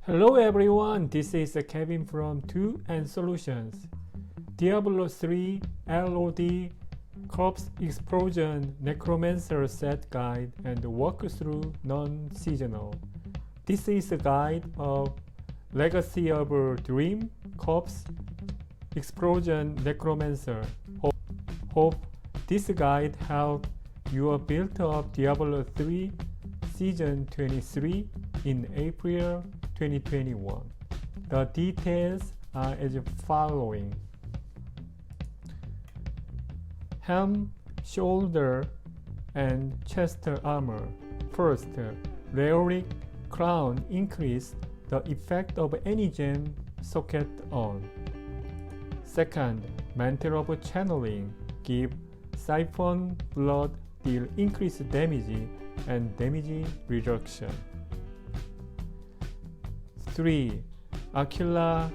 Hello everyone, this is Kevin from 2N Solutions. Diablo 3 LOD Corpse Explosion Necromancer Set Guide and Walkthrough Non-Seasonal. This is a guide of Legacy of Dream Corpse Explosion Necromancer. Hope this guide helps you build up Diablo 3 Season 23 in April 2021. The details are as following. Helm, shoulder, and chest armor. First, Relic Crown increase the effect of any gem socket on. Second, Mantle of Channeling give Siphon Blood deal increased damage and damage reduction. 3. Aquila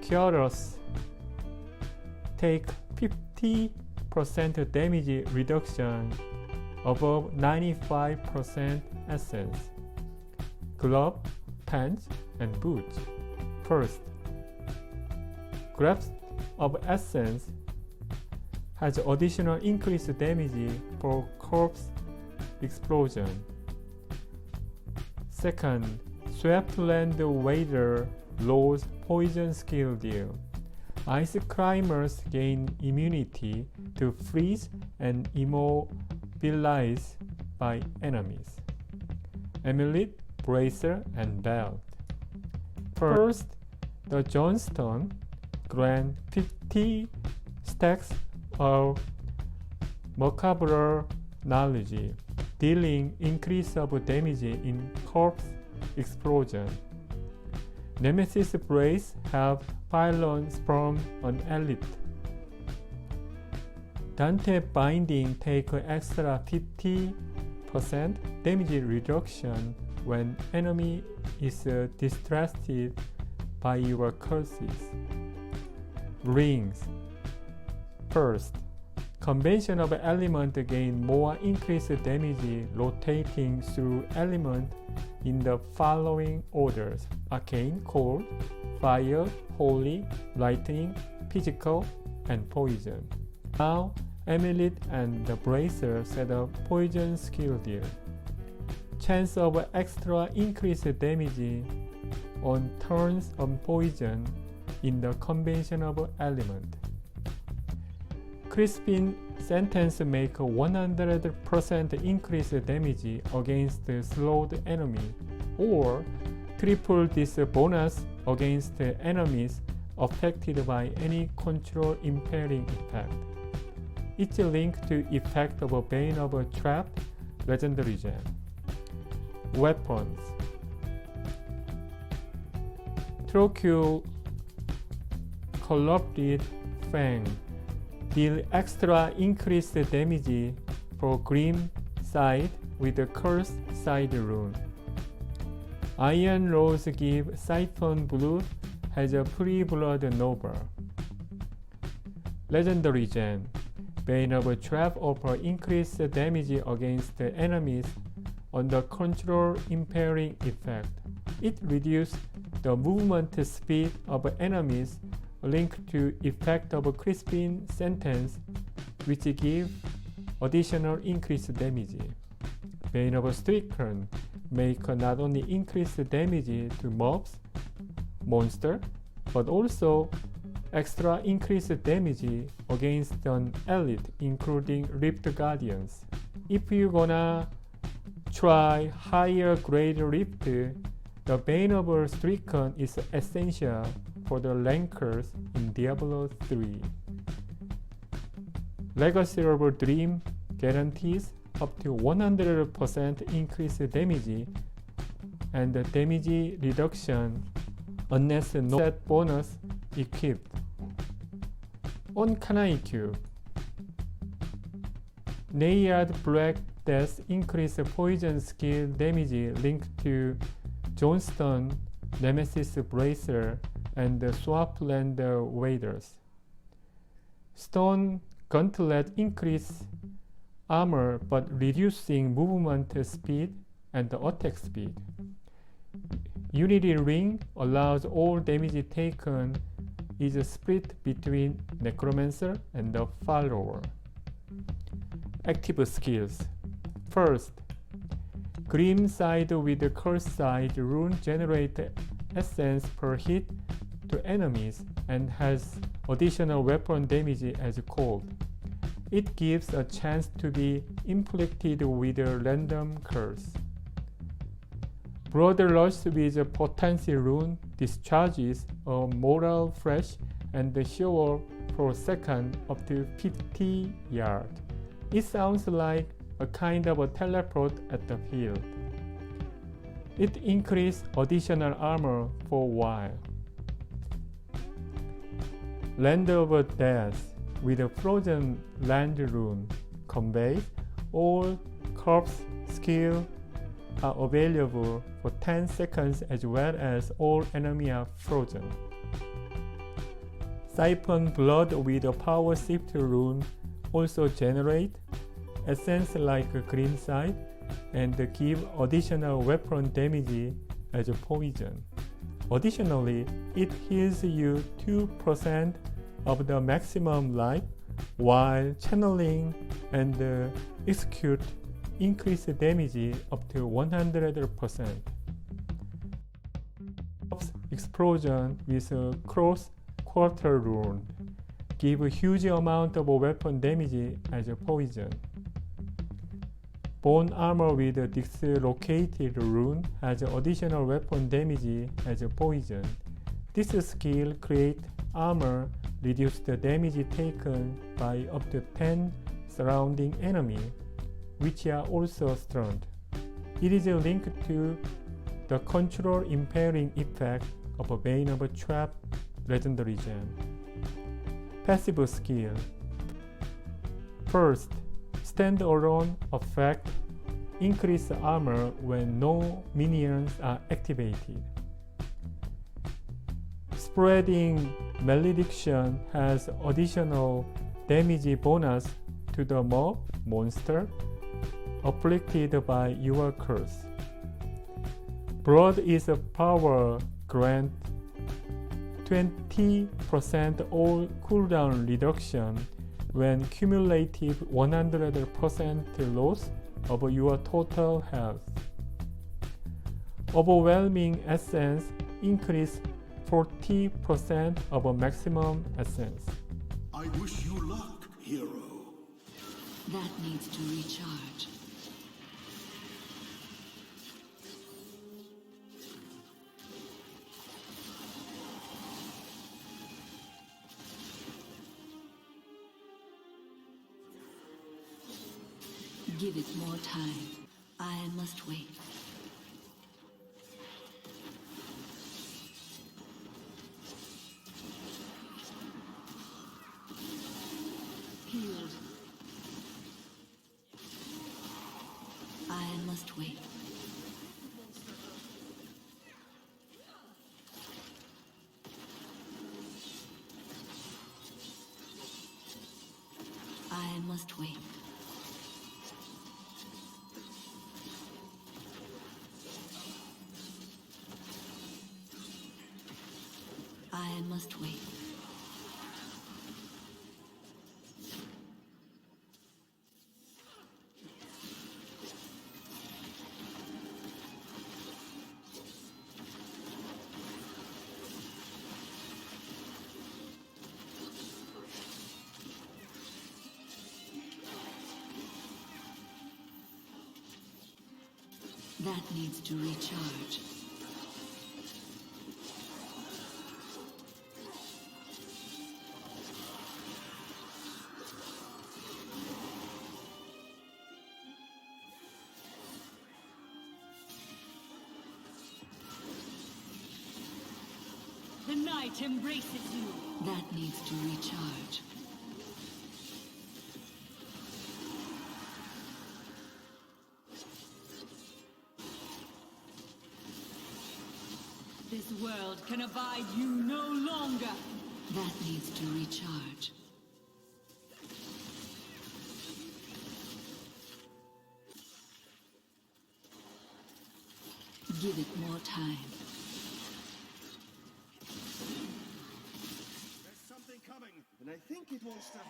Cuirass take 50% damage reduction above 95% essence. Glove, pants, and boots. First, Grasp of Essence has additional increased damage for corpse explosion. Second, Swiftland Wader lowers poison skill deal. Ice climbers gain immunity to freeze and immobilize by enemies. Amulet, bracer, and belt. First, the Johnstone grant 50 stacks of macabre knowledge, dealing increase of damage in corpse explosion. Nemesis Brace help pylons from an elite. Dante Binding take extra 50% damage reduction when enemy is distracted by your curses. Rings. First, Convention of Element gain more increased damage rotating through element in the following orders: Arcane, Cold, Fire, Holy, Lightning, Physical, and Poison. Now, Amulet and the Bracer set up Poison skill deal. Chance of extra increased damage on turns on Poison in the Convention of Element. Crispin Sentence make 100% increased damage against slowed enemy, or triple this bonus against enemies affected by any control impairing effect. It's linked to effect of Bane of a Trap Legendary Gem. Weapons. Trocule Corrupted Fang deal extra increased damage for Grim side with the Cursed side rune. Iron Rose give Siphon Blood has a pre-blood Nova. Legendary Gem. Bane of a Trap offer increased damage against enemies on the control impairing effect. It reduces the movement speed of enemies linked to effect of Crispin Sentence, which give additional increased damage. Bane of Stricken make not only increased damage to mobs, monster, but also extra increased damage against an elite, including Rift Guardians. If you gonna try higher grade Rift, the Bane of Stricken is essential for the rankers in Diablo 3. Legacy of Dream guarantees up to 100% increased damage and damage reduction unless no set bonus equipped. On Kanai-Q, Naiad Black Death increase poison skill damage linked to Johnstone, Nemesis Bracer, and the Swampland Waders. Stone Gauntlet increase armor but reducing movement speed and attack speed. Unity ring allows all damage taken is split between Necromancer and the follower. Active skills. First, Grim Side with the Curse Side rune generates essence per hit to enemies and has additional weapon damage as cold. It gives a chance to be inflicted with a random curse. Bloodlust with a Potency rune discharges a Moral Flash and the Shower for a second up to 50 yards. It sounds like a kind of a teleport at the field. It increases additional armor for a while. Land of Death with a Frozen Land rune conveys all corpse skill are available for 10 seconds as well as all enemies are frozen. Siphon Blood with a Power Shift rune also generate essence like a Green Side and give additional weapon damage as a poison. Additionally, it heals you 2% of the maximum life while channeling and execute increase damage up to 100%. Explosion with a cross quarter rune give a huge amount of weapon damage as a poison. Bone Armor with a Dislocated rune has additional weapon damage as a poison. This skill creates armor reduce the damage taken by up to 10 surrounding enemies, which are also stunned. It is linked to the control impairing effect of a Bane of a Trap legendary gem. Passive skill. First, stand-alone effect increase armor when no minions are activated. Spreading Malediction has additional damage bonus to the mob monster afflicted by your curse. Blood is a power grant 20% all cooldown reduction when cumulative 100% loss of your total health. Overwhelming Essence increase 40% of a maximum essence. I wish you luck, hero. That needs to recharge. Give it more time. I must wait. Healed. I must wait. I must wait. I must wait. That needs to recharge. The night embraces you. That needs to recharge. This world can abide you no longer. That needs to recharge. Give it more time. think it wants to hurt.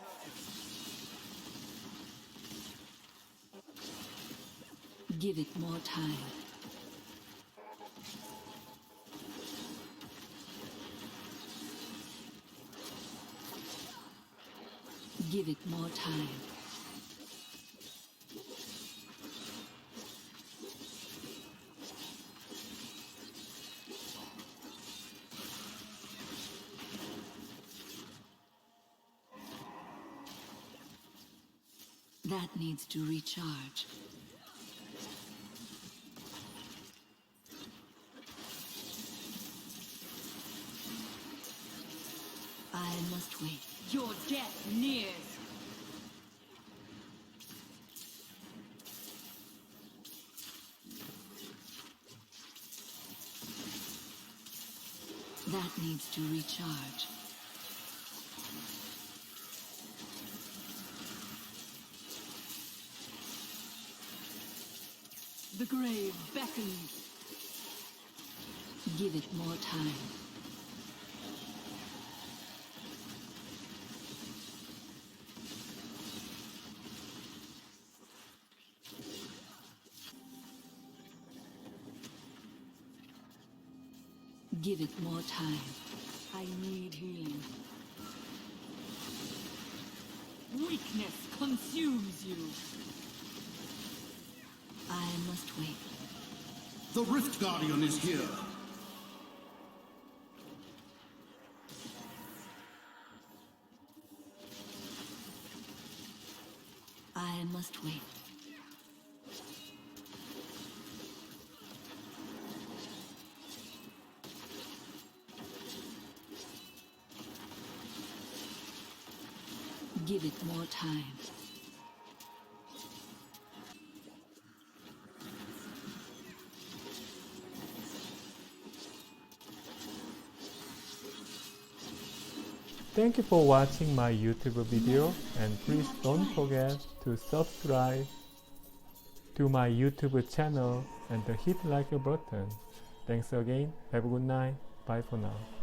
Give it more time. Give it more time. That needs to recharge. I must wait. Your death nears. That needs to recharge. The grave beckons. Give it more time. Give it more time. I need healing. Weakness consumes you. I must wait. The Rift Guardian is here. I must wait. Give it more time. Thank you for watching my YouTube video, and please don't forget to subscribe to my YouTube channel and hit like button. Thanks again. Have a good night. Bye for now.